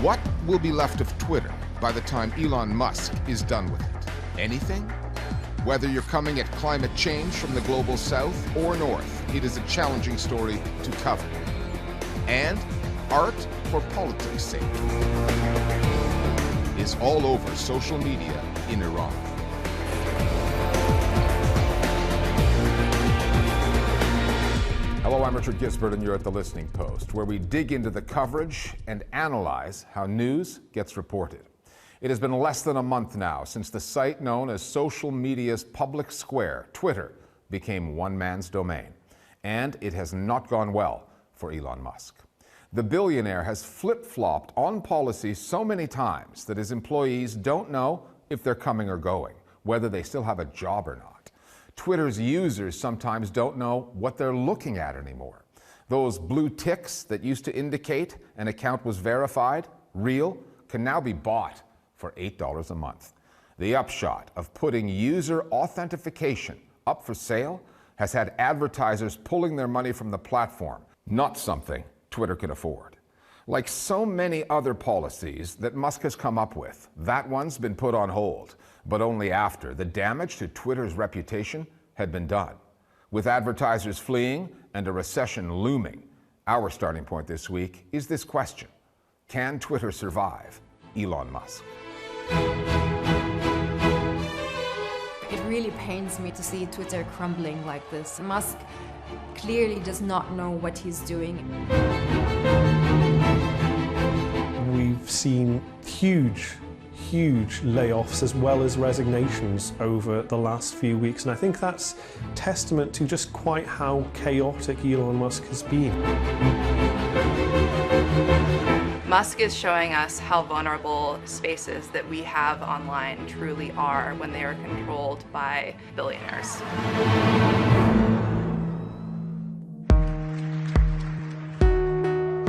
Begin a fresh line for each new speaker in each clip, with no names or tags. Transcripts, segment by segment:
What will be left of Twitter by the time Elon Musk is done with it? Anything? Whether you're coming at climate change from the global south or north, it is a challenging story to cover. And art for politics' sake is all over social media in Iran.
Hello, I'm Richard Gisbert, and you're at The Listening Post, where we dig into the coverage and analyze how news gets reported. It has been less than a month now since the site known as social media's public square, Twitter, became one man's domain. And it has not gone well for Elon Musk. The billionaire has flip-flopped on policy so many times that his employees don't know if they're coming or going, whether they still have a job or not. Twitter's users sometimes don't know what they're looking at anymore. Those blue ticks that used to indicate an account was verified, real, can now be bought for $8 a month. The upshot of putting user authentication up for sale has had advertisers pulling their money from the platform, not something Twitter can afford. Like so many other policies that Musk has come up with, that one's been put on hold, but only after the damage to Twitter's reputation had been done. With advertisers fleeing and a recession looming, our starting point this week is this question: can Twitter survive Elon Musk?
It really pains me to see Twitter crumbling like this. Musk clearly does not know what he's doing.
We've seen huge layoffs as well as resignations over the last few weeks, and I think that's testament to just quite how chaotic Elon Musk has been.
Musk is showing us how vulnerable spaces that we have online truly are when they are controlled by billionaires.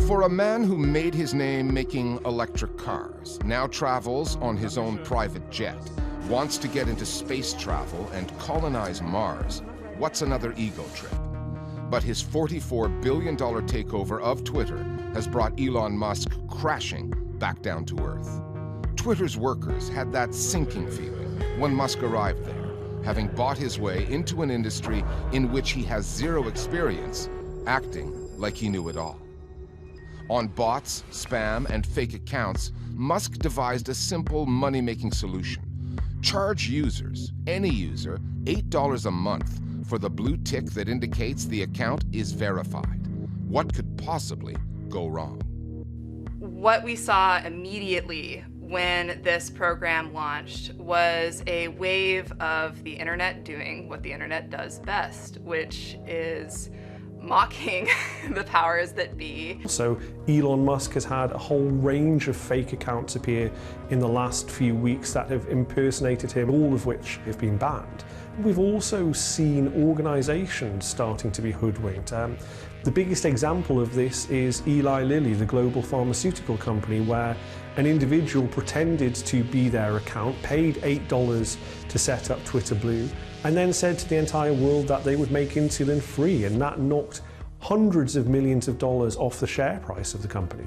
For a man who made his name making electric cars, now travels on his own private jet, wants to get into space travel and colonize Mars, what's another ego trip? But his $44 billion takeover of Twitter has brought Elon Musk crashing back down to earth. Twitter's workers had that sinking feeling when Musk arrived there, having bought his way into an industry in which he has zero experience, acting like he knew it all. On bots, spam, and fake accounts, Musk devised a simple money-making solution. Charge users, any user, $8 a month for the blue tick that indicates the account is verified. What could possibly go wrong?
What we saw immediately when this program launched was a wave of the internet doing what the internet does best, which is mocking the powers that be. So
Elon Musk has had a whole range of fake accounts appear in the last few weeks that have impersonated him, all of which have been banned. We've also seen organizations starting to be hoodwinked. The biggest example of this is Eli Lilly, the global pharmaceutical company, where an individual pretended to be their account, paid $8 to set up Twitter Blue, and then said to the entire world that they would make insulin free, and that knocked hundreds of millions of dollars off the share price of the company.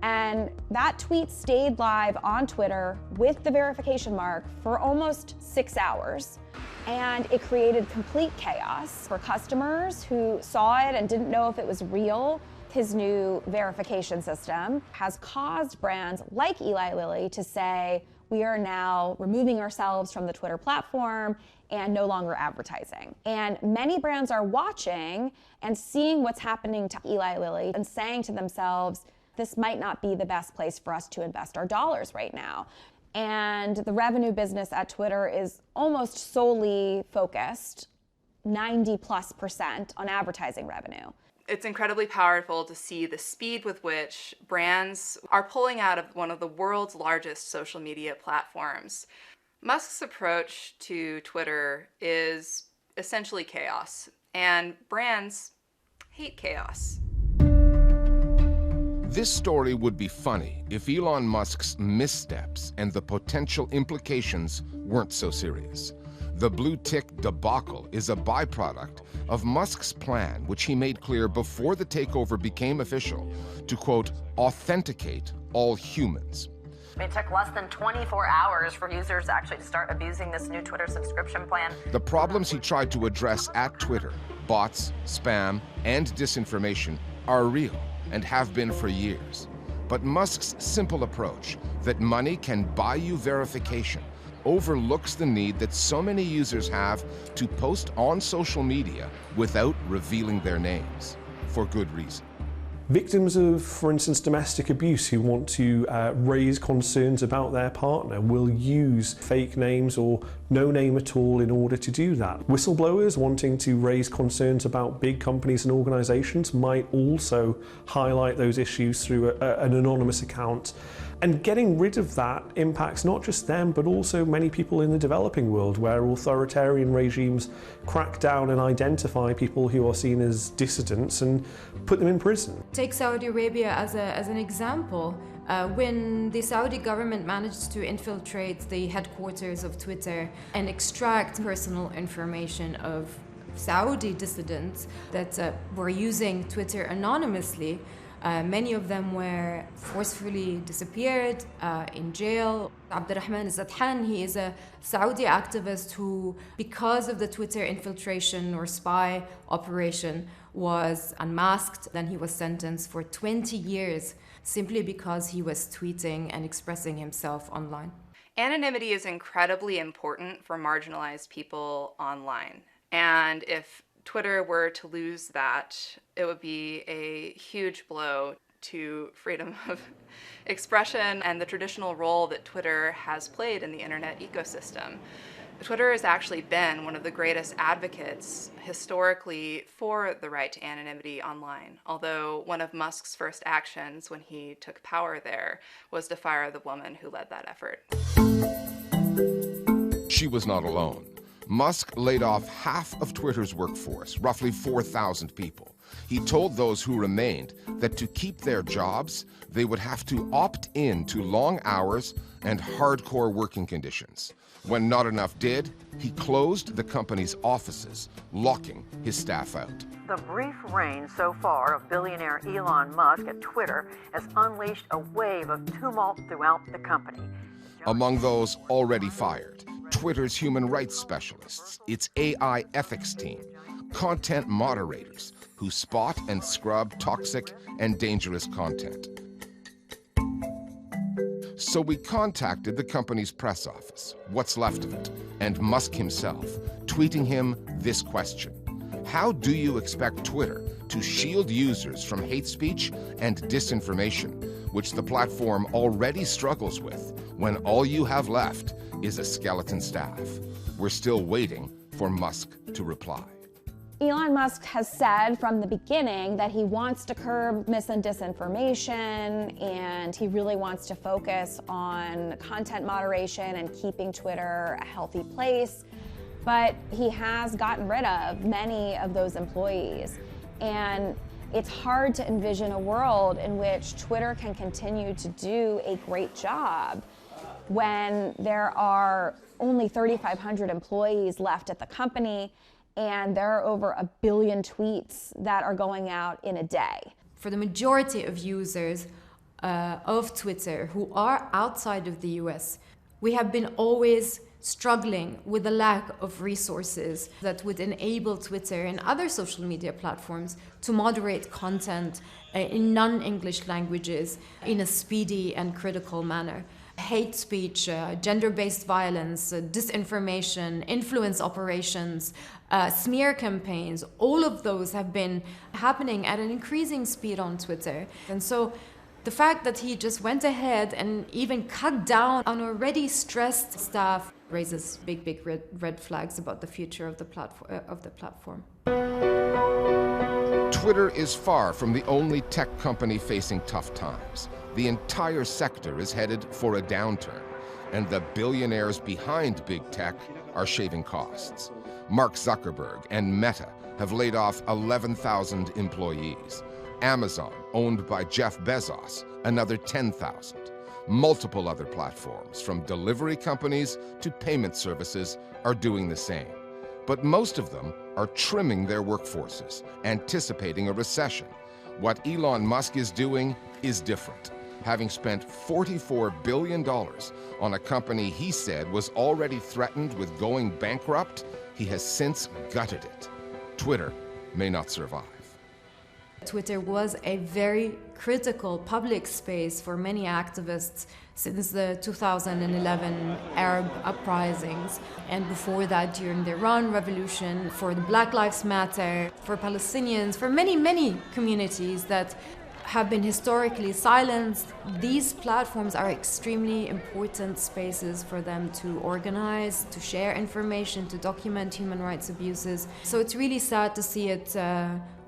And that tweet stayed live on Twitter with the verification mark for almost 6 hours. And it created complete chaos for customers who saw it and didn't know if it was real. His new verification system has caused brands like Eli Lilly to say, we are now removing ourselves from the Twitter platform and no longer advertising. And many brands are watching and seeing what's happening to Eli Lilly and saying to themselves, this might not be the best place for us to invest our dollars right now. And the revenue business at Twitter is almost solely focused, 90+% on advertising revenue.
It's incredibly powerful to see the speed with which brands are pulling out of one of the world's largest social media platforms. Musk's approach to Twitter is essentially chaos, and brands hate chaos.
This story would be funny if Elon Musk's missteps and the potential implications weren't so serious. The blue tick debacle is a byproduct of Musk's plan, which he made clear before the takeover became official, to, quote, authenticate all humans.
It took less than 24 hours for users actually to start abusing this new Twitter subscription plan.
The problems he tried to address at Twitter, bots, spam, and disinformation, are real and have been for years. But Musk's simple approach, that money can buy you verification, overlooks the need that so many users have to post on social media without revealing their names, for good reason.
Victims of, for instance, domestic abuse who want to raise concerns about their partner will use fake names or no name at all in order to do that. Whistleblowers wanting to raise concerns about big companies and organisations might also highlight those issues through an anonymous account. And getting rid of that impacts not just them, but also many people in the developing world, where authoritarian regimes crack down and identify people who are seen as dissidents and put them in prison.
Take Saudi Arabia as an example. When the Saudi government managed to infiltrate the headquarters of Twitter and extract personal information of Saudi dissidents that were using Twitter anonymously, many of them were forcefully disappeared, in jail. Abdurrahman Zadhan, he is a Saudi activist who, because of the Twitter infiltration or spy operation, was unmasked. Then he was sentenced for 20 years simply because he was tweeting and expressing himself online.
Anonymity is incredibly important for marginalized people online. And if Twitter were to lose that, it would be a huge blow to freedom of expression and the traditional role that Twitter has played in the internet ecosystem. Twitter has actually been one of the greatest advocates historically for the right to anonymity online, although one of Musk's first actions when he took power there was to fire the woman who led that effort.
She was not alone. Musk laid off half of Twitter's workforce, roughly 4,000 people. He told those who remained that to keep their jobs, they would have to opt in to long hours and hardcore working conditions. When not enough did, he closed the company's offices, locking his staff out.
The brief reign so far of billionaire Elon Musk at Twitter has unleashed a wave of tumult throughout the company.
Among those already fired, Twitter's human rights specialists, its AI ethics team, content moderators who spot and scrub toxic and dangerous content. So we contacted the company's press office, what's left of it, and Musk himself, tweeting him this question: how do you expect Twitter to shield users from hate speech and disinformation, which the platform already struggles with, when all you have left is a skeleton staff? We're still waiting for Musk to reply.
Elon Musk has said from the beginning that he wants to curb mis and disinformation, and he really wants to focus on content moderation and keeping Twitter a healthy place. But he has gotten rid of many of those employees. And it's hard to envision a world in which Twitter can continue to do a great job when there are only 3,500 employees left at the company, and there are over 1 billion tweets that are going out in a day.
For the majority of users of Twitter who are outside of the US, we have been always struggling with the lack of resources that would enable Twitter and other social media platforms to moderate content in non-English languages in a speedy and critical manner. Hate speech, gender-based violence, disinformation, influence operations, smear campaigns, all of those have been happening at an increasing speed on Twitter. And so the fact that he just went ahead and even cut down on already stressed staff raises big red flags about the future of the platform.
Twitter is far from the only tech company facing tough times. The entire sector is headed for a downturn, and the billionaires behind big tech are shaving costs. Mark Zuckerberg and Meta have laid off 11,000 employees. Amazon, owned by Jeff Bezos, another 10,000. Multiple other platforms, from delivery companies to payment services, are doing the same. But most of them are trimming their workforces, anticipating a recession. What Elon Musk is doing is different. having spent $44 billion on a company he said was already threatened with going bankrupt. He has since gutted it. Twitter may not survive.
Twitter was a very critical public space for many activists since the 2011 Arab uprisings, and before that during the Iran Revolution, for the Black Lives Matter, for Palestinians, for many communities that have been historically silenced. These platforms are extremely important spaces for them to organize, to share information, to document human rights abuses. So it's really sad to see it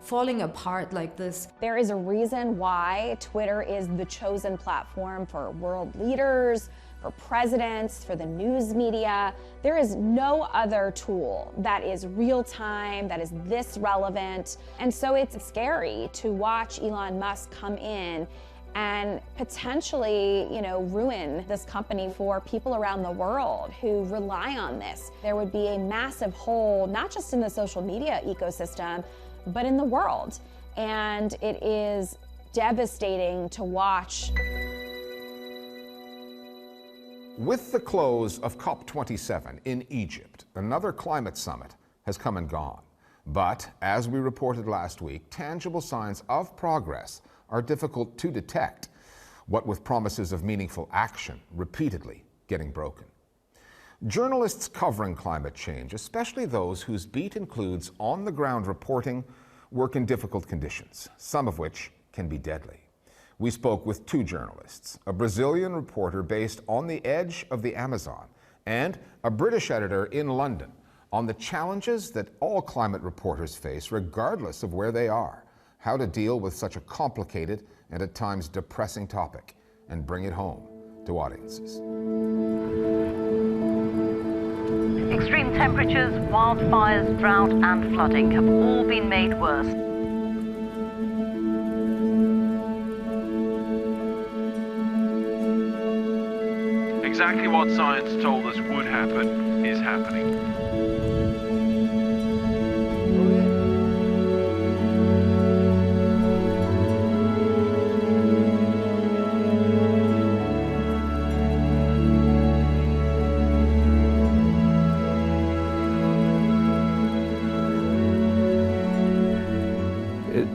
falling apart like this.
There is a reason why Twitter is the chosen platform for world leaders, for presidents, for the news media. There is no other tool that is real-time, that is this relevant. And so it's scary to watch Elon Musk come in and potentially, ruin this company for people around the world who rely on this. There would be a massive hole, not just in the social media ecosystem, but in the world. And it is devastating to watch.
With the close of COP27 in Egypt, another climate summit has come and gone. But as we reported last week, tangible signs of progress are difficult to detect, what with promises of meaningful action repeatedly getting broken. Journalists covering climate change, especially those whose beat includes on-the-ground reporting, work in difficult conditions, some of which can be deadly. We spoke with two journalists, a Brazilian reporter based on the edge of the Amazon and a British editor in London, on the challenges that all climate reporters face regardless of where they are, how to deal with such a complicated and at times depressing topic and bring it home to audiences.
Extreme temperatures, wildfires, drought and flooding have all been made worse.
Exactly what science told us would happen is happening.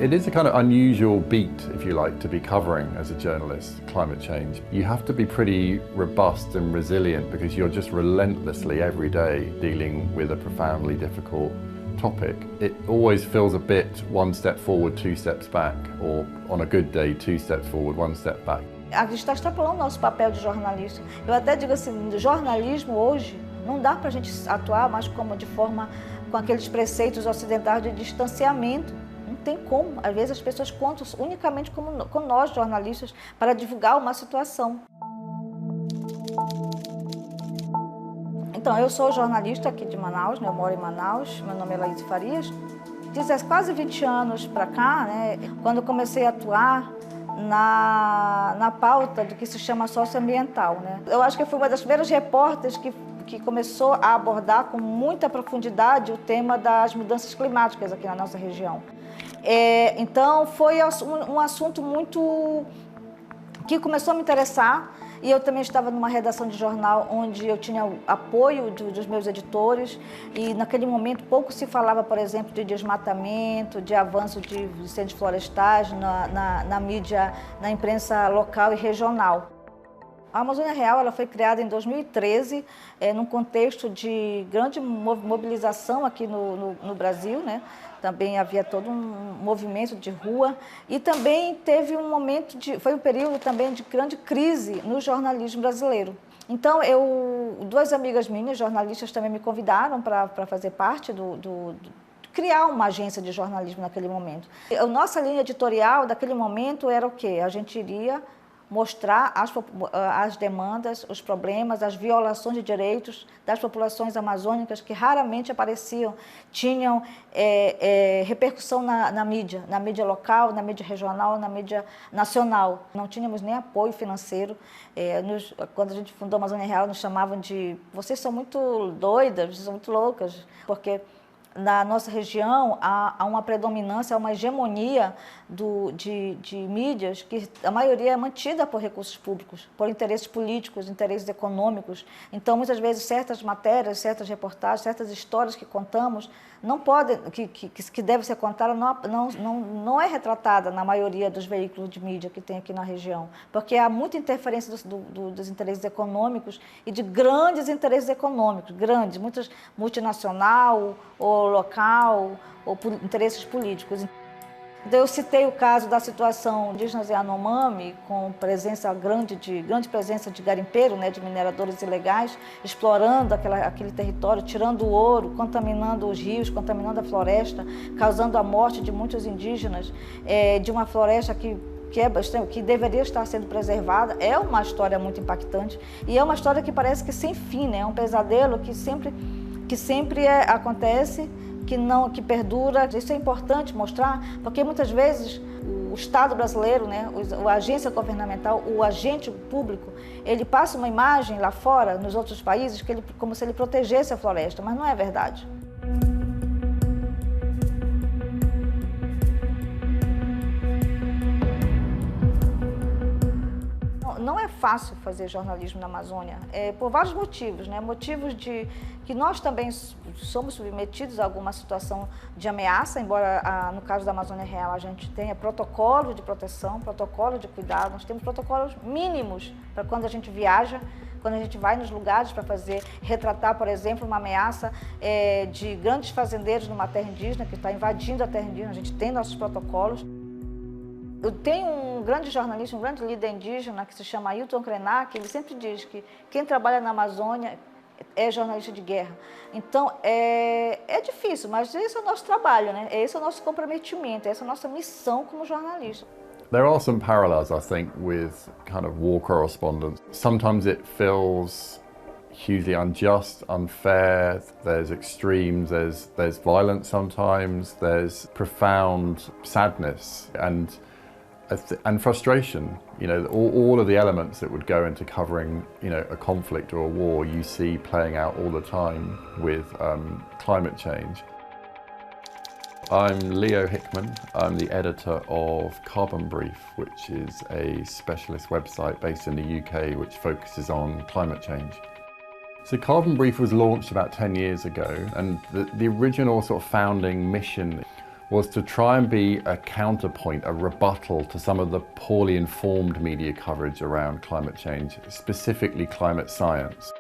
It is a kind of unusual beat, if you like, to be covering as a journalist, climate change. You have to be pretty robust and resilient because you're just relentlessly every day dealing with a profoundly difficult topic. It always feels a bit one step forward, two steps back, or on a good day, two steps forward, one step back.
A gente está extrapolando nosso papel de jornalista. Eu até digo assim, do jornalismo hoje, não dá para a gente atuar mais como de forma com aqueles preceitos ocidentais de distanciamento. Não tem como. Às vezes as pessoas contam unicamente com nós, jornalistas, para divulgar uma situação. Então, eu sou jornalista aqui de Manaus, né? Eu moro em Manaus, meu nome é Laís Farias. Diz quase 20 anos para cá, né? Quando eu comecei a atuar na pauta do que se chama socioambiental, né? Eu acho que eu fui uma das primeiras repórteres que começou a abordar com muita profundidade o tema das mudanças climáticas aqui na nossa região. Então, foi um assunto que começou a me interessar, e eu também estava numa redação de jornal onde eu tinha o apoio dos meus editores, e naquele momento pouco se falava, por exemplo, de desmatamento, de avanço de incêndios florestais na mídia, na imprensa local e regional. A Amazônia Real ela foi criada em 2013, num contexto de grande mobilização aqui no Brasil, né? Também havia todo um movimento de rua e também teve foi um período também de grande crise no jornalismo brasileiro. Então, duas amigas minhas, jornalistas, também me convidaram para fazer parte criar uma agência de jornalismo naquele momento. A nossa linha editorial daquele momento era o quê? A gente iria mostrar as demandas, os problemas, as violações de direitos das populações amazônicas que raramente apareciam, tinham repercussão na mídia local, na mídia regional, na mídia nacional. Não tínhamos nem apoio financeiro. Quando a gente fundou a Amazônia Real, nos chamavam de vocês são muito doidas, vocês são muito loucas, porque na nossa região há uma predominância, há uma hegemonia de mídias que a maioria é mantida por recursos públicos, por interesses políticos, interesses econômicos. Então, muitas vezes, certas matérias, certas reportagens, certas histórias que contamos não podem, que devem ser contadas, não é retratada na maioria dos veículos de mídia que tem aqui na região, porque há muita interferência dos interesses econômicos e de grandes interesses econômicos, grandes, muitas multinacional ou local ou por interesses políticos. Então, eu citei o caso da situação indígenas Yanomami, com grande presença de garimpeiros, né, de mineradores ilegais, explorando aquele território, tirando o ouro, contaminando os rios, contaminando a floresta, causando a morte de muitos indígenas, de uma floresta que deveria estar sendo preservada. É uma história muito impactante e é uma história que parece que sem fim, né? É um pesadelo que sempre acontece, que perdura. Isso é importante mostrar, porque muitas vezes o Estado brasileiro, né, a agência governamental, o agente público, ele passa uma imagem lá fora, nos outros países, como se ele protegesse a floresta, mas não é verdade. Não é fácil fazer jornalismo na Amazônia, por vários motivos, né? Motivos de que nós também somos submetidos a alguma situação de ameaça, embora no caso da Amazônia Real a gente tenha protocolos de proteção, protocolos de cuidado, nós temos protocolos mínimos para quando a gente viaja, quando a gente vai nos lugares para retratar, por exemplo, uma ameaça de grandes fazendeiros numa terra indígena que está invadindo a terra indígena, a gente tem nossos protocolos. Eu tenho um grande jornalista, um grande líder indígena que se chama Ailton Krenak, ele sempre diz que quem trabalha na Amazônia é jornalista de guerra. Então, é difícil, mas esse é o nosso trabalho, né? Esse é o nosso comprometimento, essa é a nossa missão como jornalista.
There are some parallels, I think, with kind of war correspondence. Sometimes it feels hugely unjust, unfair, there's extremes, there's violence sometimes, there's profound sadness and frustration. You know, all of the elements that would go into covering, you know, a conflict or a war, you see playing out all the time with climate change. I'm Leo Hickman. I'm the editor of Carbon Brief, which is a specialist website based in the UK which focuses on climate change. So Carbon Brief was launched about 10 years ago, and the original sort of founding mission was to try and be a counterpoint, a rebuttal to some of the poorly informed media coverage around climate change, specifically climate science.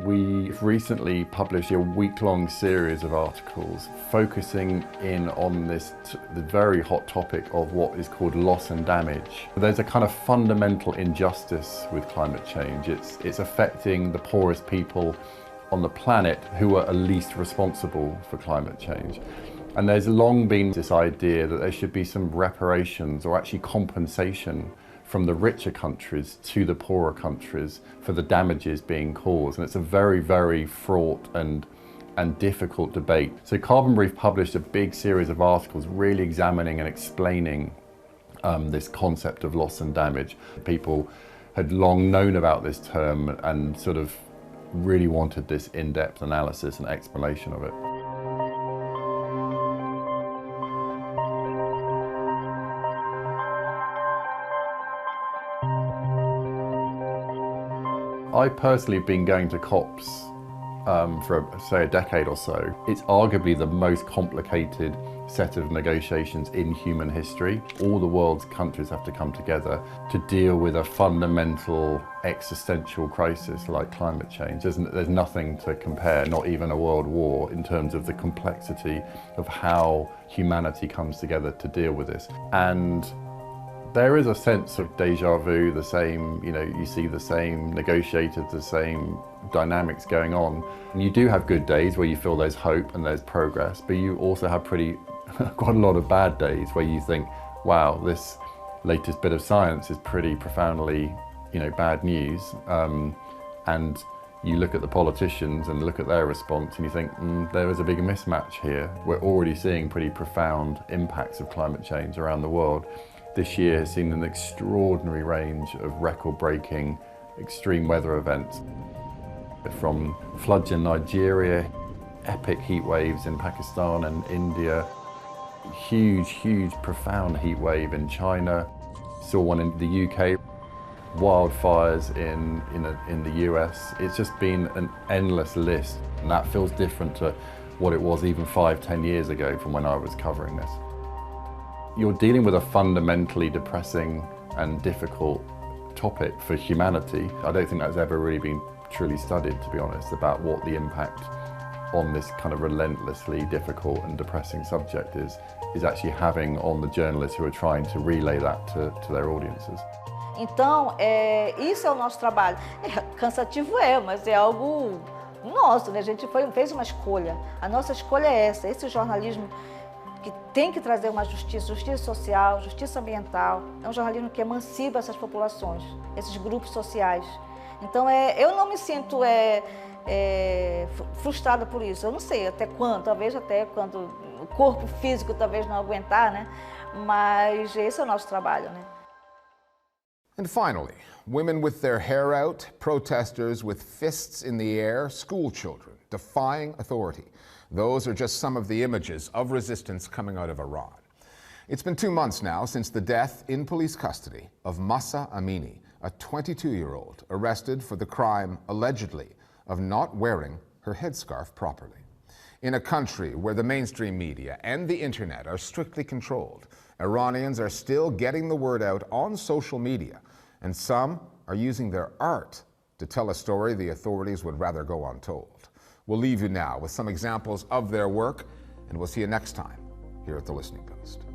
We've recently published a week-long series of articles focusing in on the very hot topic of what is called loss and damage. There's a kind of fundamental injustice with climate change. It's affecting the poorest people on the planet who are least responsible for climate change. And there's long been this idea that there should be some reparations or actually compensation from the richer countries to the poorer countries for the damages being caused. And it's a very, very fraught and difficult debate. So Carbon Brief published a big series of articles really examining and explaining this concept of loss and damage. People had long known about this term and sort of really wanted this in-depth analysis and explanation of it. I personally have been going to COPs for, say, a decade or so. It's arguably the most complicated set of negotiations in human history. All the world's countries have to come together to deal with a fundamental existential crisis like climate change. There's nothing to compare, not even a world war, in terms of the complexity of how humanity comes together to deal with this. And there is a sense of deja vu, the same, you know, you see the same negotiators, the same dynamics going on. And you do have good days where you feel there's hope and there's progress, but you also have quite a lot of bad days where you think, wow, this latest bit of science is pretty profoundly, you know, bad news. And you look at the politicians and look at their response and you think, there is a big mismatch here. We're already seeing pretty profound impacts of climate change around the world. This year has seen an extraordinary range of record-breaking extreme weather events, from floods in Nigeria epic heat waves in Pakistan and India, huge, profound heat wave in China, saw one in the UK, wildfires in the US. It's just been an endless list, and that feels different to what it was even 5-10 years ago from when I was covering this. You're dealing with a fundamentally depressing and difficult topic for humanity. I don't think that's ever really been truly studied, to be honest, about what the impact on this kind of relentlessly difficult and depressing subject is actually having on the journalists who are trying to relay that to their audiences.
Então, isso é o nosso trabalho. Cansativo mas é algo nosso, né? A gente fez uma escolha. A nossa escolha é essa, esse jornalismo que tem que trazer uma justiça social, justiça ambiental. É um jornalismo que emancipa essas populações, esses grupos sociais. Então, eu não me sinto frustrada por isso. Eu não sei até quando, talvez até quando o corpo físico talvez não aguentar, né? Mas esse é o nosso trabalho, né?
And finally, women with their hair out, protesters with fists in the air, school children defying authority. Those are just some of the images of resistance coming out of Iran. It's been 2 months now since the death in police custody of Mahsa Amini, a 22-year-old arrested for the crime, allegedly, of not wearing her headscarf properly. In a country where the mainstream media and the internet are strictly controlled, Iranians are still getting the word out on social media, and some are using their art to tell a story the authorities would rather go untold. We'll leave you now with some examples of their work, and we'll see you next time here at The Listening Post.